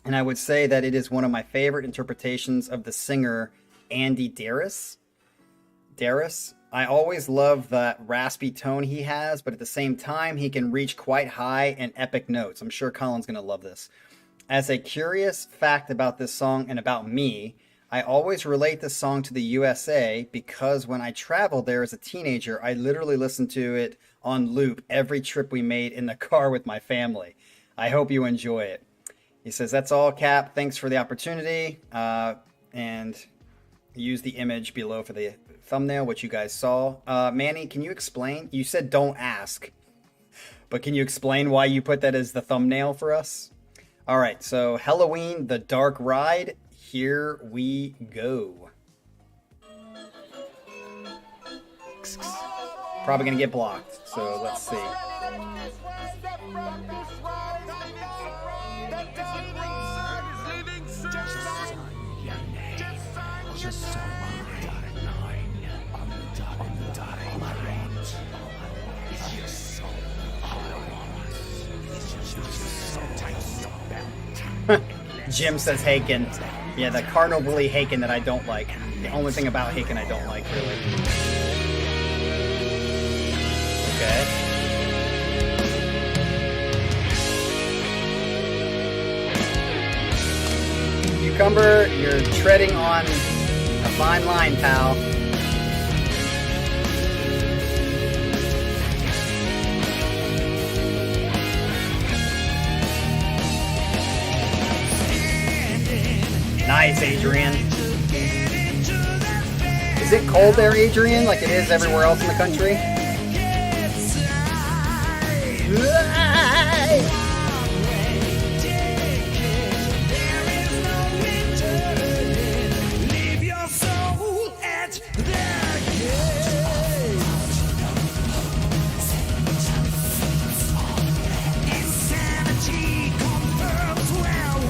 And I would say that it is one of my favorite interpretations of the singer Andy Darris. I always love that raspy tone he has, but at the same time, he can reach quite high and epic notes. I'm sure Colin's going to love this. As a curious fact about this song and about me, I always relate this song to the USA because when I traveled there as a teenager, I literally listened to it on loop every trip we made in the car with my family. I hope you enjoy it. He says, that's all, Cap. Thanks for the opportunity. And use the image below for the thumbnail, which you guys saw. Manny, can you explain? You said don't ask. But can you explain why you put that as the thumbnail for us? All right, so Helloween, The Dark Ride. Here we go. Probably going to get blocked, so let's see. Jim says Haken. Yeah, the carnivally Haken that I don't like. The only thing about Haken I don't like, really. Okay. Cucumber, you're treading on a fine line, pal. Nice, Adrian. Is it cold there, Adrian, like it is everywhere else in the country?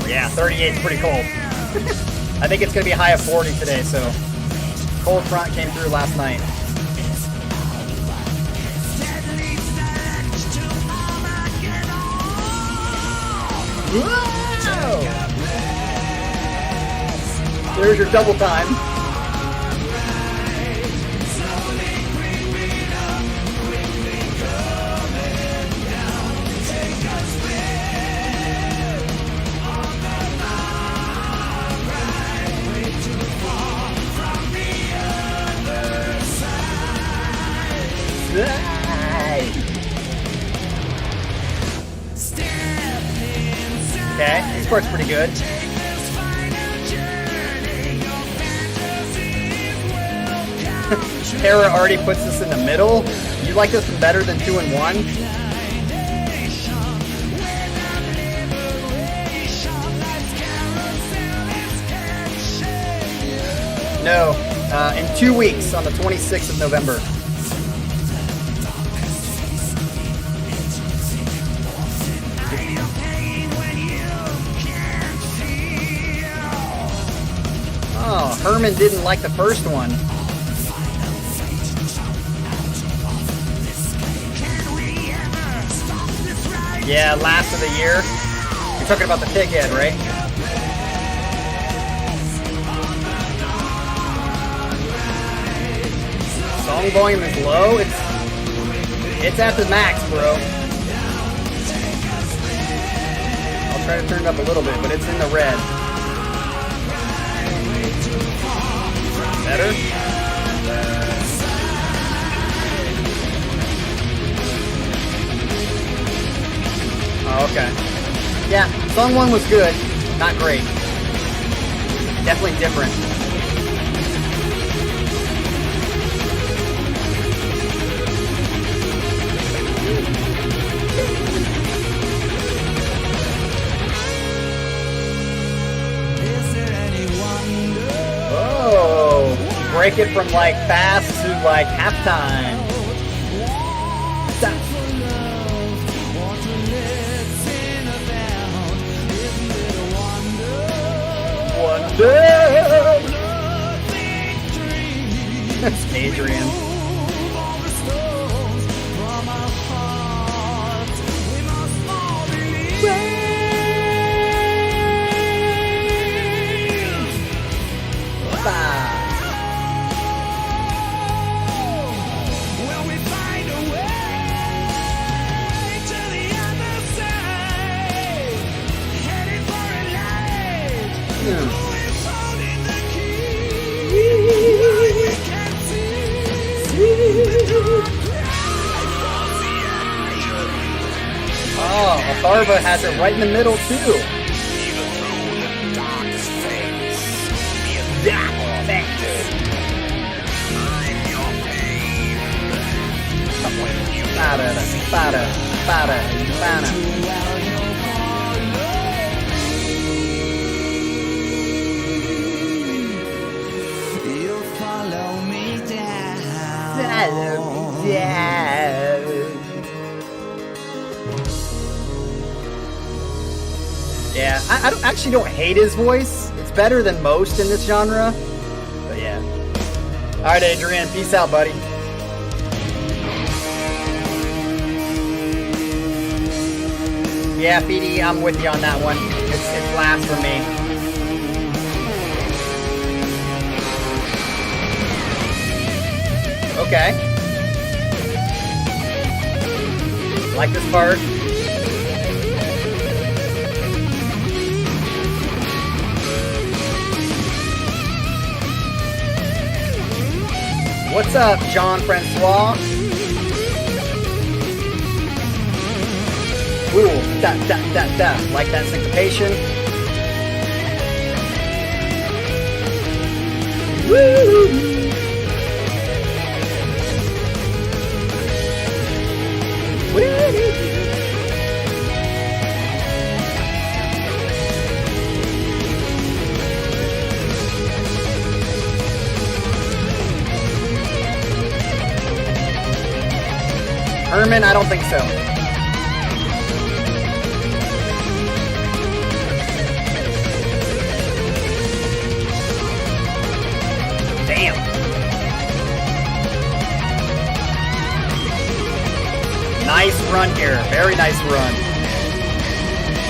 Yeah, 38 is pretty cold. I think it's going to be a high of 40 today, so cold front came through last night. Whoa! There's your double time. Okay, this part's pretty good. Tara already puts this in the middle. You like this one better than 2 and 1? No, in 2 weeks on the 26th of November. Oh, Herman didn't like the first one. Yeah, last of the year. You're talking about the pig head, right? Song volume is low. It's at the max, bro. I'll try to turn it up a little bit, but it's in the red. Better? Oh, okay. Yeah, song 1 was good. Not great. Definitely different. Oh, break it from like fast to like halftime. Stop. Wonder. That's Adrian. Oh, Atharva has it right in the middle too. Yeah, thanks.
You follow me down.
Yeah, I actually don't hate his voice. It's better than most in this genre. But yeah. Alright, Adrian. Peace out, buddy. Yeah, Feedy, I'm with you on that one. It's last for me. Okay. Like this part. What's up, Jean Francois? Ooh, da da da da. Like that syncopation. Woo! Woo! Herman, I don't think so. Damn. Nice run here. Very nice run.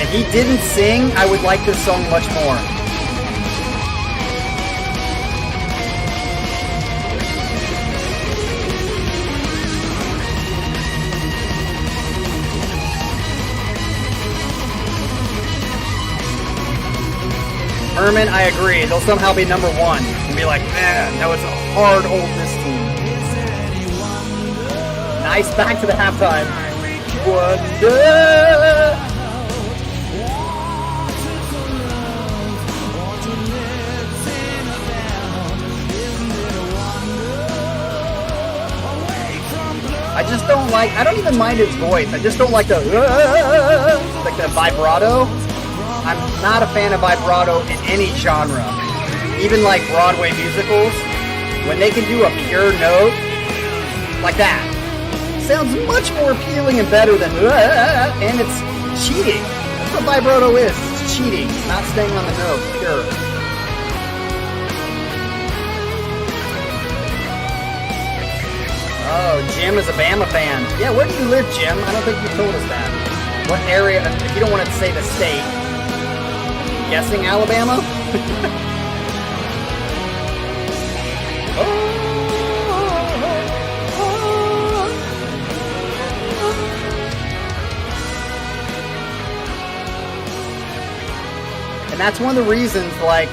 If he didn't sing, I would like this song much more. Herman, I agree. They'll somehow be number one and be like, man, that was a hard hold this team. Nice back to the halftime. Wonder. I just don't like, I don't even mind his voice. I just don't like the vibrato. I'm not a fan of vibrato in any genre. Even like Broadway musicals, when they can do a pure note like that, sounds much more appealing and better than and it's cheating. That's what vibrato is. It's cheating, not staying on the note, pure. Oh, Jim is a Bama fan. Yeah, where do you live, Jim? I don't think you told us that. What area? If you don't want to say the state. Guessing Alabama? And that's one of the reasons, like,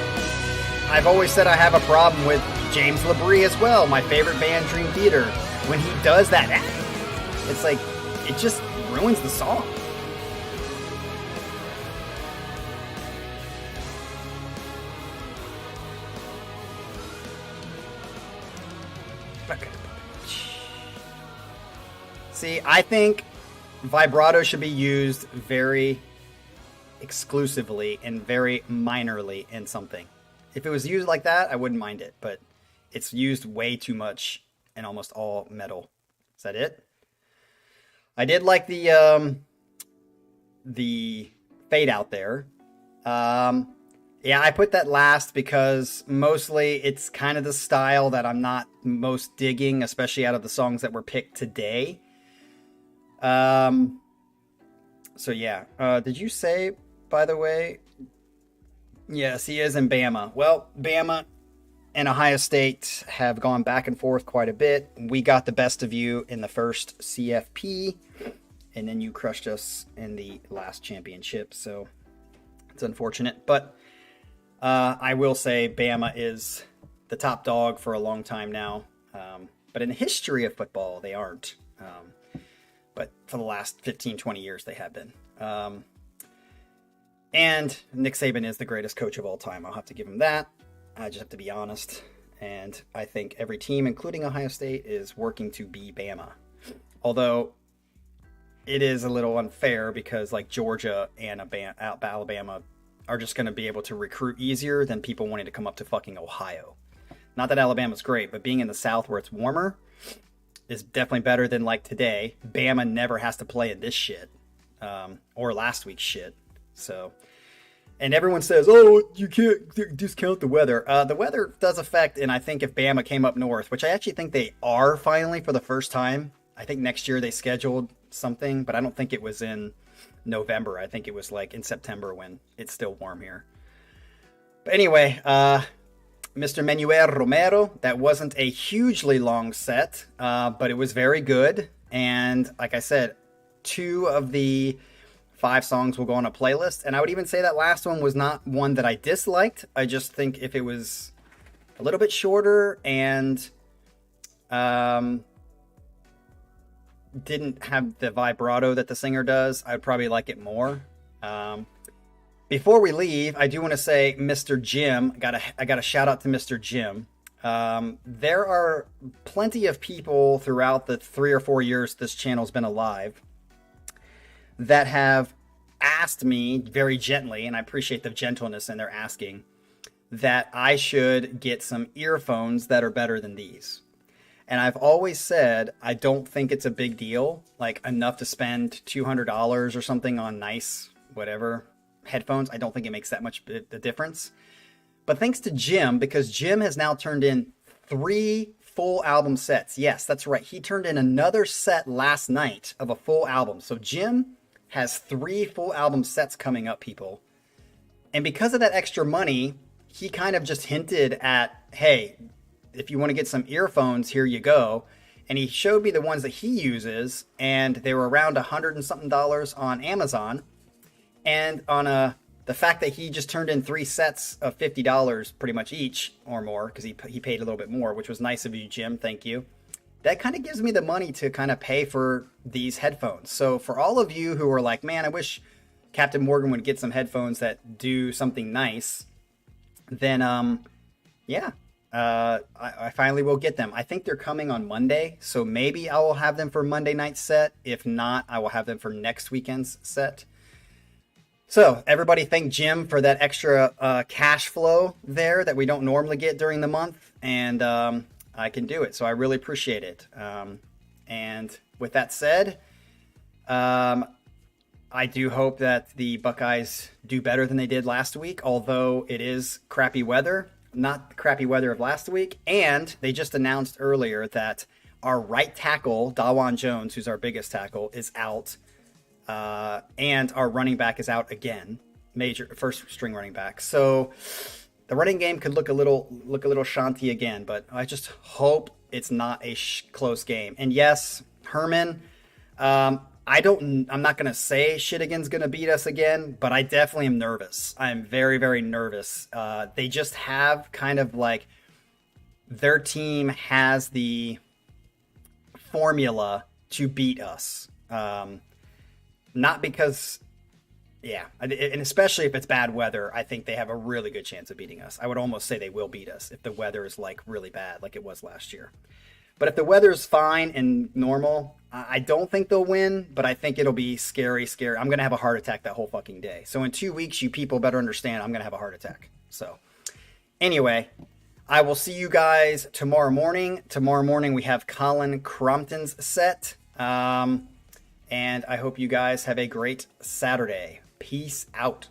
I've always said I have a problem with James LaBrie as well, my favorite band, Dream Theater. When he does that, it's like, it just ruins the song. See, I think vibrato should be used very exclusively and very minorly in something. If it was used like that, I wouldn't mind it, but it's used way too much in almost all metal. Is that it? I did like the fade out there. Yeah, I put that last because mostly it's kind of the style that I'm not most digging, especially out of the songs that were picked today. So yeah, did you say, by the way, yes, he is in Bama. Well, Bama and Ohio State have gone back and forth quite a bit. We got the best of you in the first CFP, and then you crushed us in the last championship, so it's unfortunate. But I will say Bama is the top dog for a long time now. But in the history of football, they aren't. But for the last 15, 20 years, they have been. And Nick Saban is the greatest coach of all time. I'll have to give him that. I just have to be honest. And I think every team, including Ohio State, is working to be Bama. Although it is a little unfair because like Georgia and Alabama are just going to be able to recruit easier than people wanting to come up to fucking Ohio. Not that Alabama's great, but being in the South where it's warmer is definitely better than like today. Bama never has to play in this shit. Or last week's shit. So, and everyone says, oh, you can't discount the weather. The weather does affect, and I think if Bama came up north, which I actually think they are finally for the first time. I think next year they scheduled something, but I don't think it was in November. I think it was like in September when it's still warm here. But anyway, Mr. Manuel Romero, that wasn't a hugely long set, but it was very good. And like I said, 2 of the 5 songs will go on a playlist. And I would even say that last one was not one that I disliked. I just think if it was a little bit shorter and didn't have the vibrato that the singer does, I'd probably like it more. Before we leave, I do want to say, Mr. Jim, I got a shout out to Mr. Jim. There are plenty of people throughout the 3 or 4 years this channel's been alive that have asked me very gently, and I appreciate the gentleness in their asking, that I should get some earphones that are better than these. And I've always said I don't think it's a big deal, like enough to spend $200 or something on nice whatever headphones. I don't think it makes that much a difference. But thanks to Jim, because Jim has now turned in 3 full album sets. Yes, that's right. He turned in another set last night of a full album. So Jim has 3 full album sets coming up, people. And because of that extra money, he kind of just hinted at, hey, if you want to get some earphones, here you go. And he showed me the ones that he uses, and they were around $100 and something on Amazon. And on the fact that he just turned in 3 sets of $50 pretty much each or more, because he paid a little bit more, which was nice of you, Jim. Thank you. That kind of gives me the money to kind of pay for these headphones. So for all of you who are like, man, I wish Captain Morgan would get some headphones that do something nice, then yeah. I finally will get them. I think they're coming on Monday, so maybe I will have them for Monday night's set. If not, I will have them for next weekend's set. So everybody thank Jim for that extra cash flow there that we don't normally get during the month, and I can do it, so I really appreciate it. And with that said, I do hope that the Buckeyes do better than they did last week, although it is crappy weather. Not the crappy weather of last week. And they just announced earlier that our right tackle, Dawan Jones, who's our biggest tackle, is out. And our running back is out again. First string running back. So the running game could look a little shanty again, but I just hope it's not a close game. And yes, Herman, I'm not going to say Shittigan's going to beat us again, but I definitely am nervous. I'm very, very nervous. They just have kind of like their team has the formula to beat us. Not because, yeah, and especially if it's bad weather, I think they have a really good chance of beating us. I would almost say they will beat us if the weather is like really bad, like it was last year. But if the weather is fine and normal, I don't think they'll win, but I think it'll be scary. I'm going to have a heart attack that whole fucking day. So in 2 weeks, you people better understand I'm going to have a heart attack. So anyway, I will see you guys tomorrow morning. Tomorrow morning, we have Colin Crompton's set. And I hope you guys have a great Saturday. Peace out.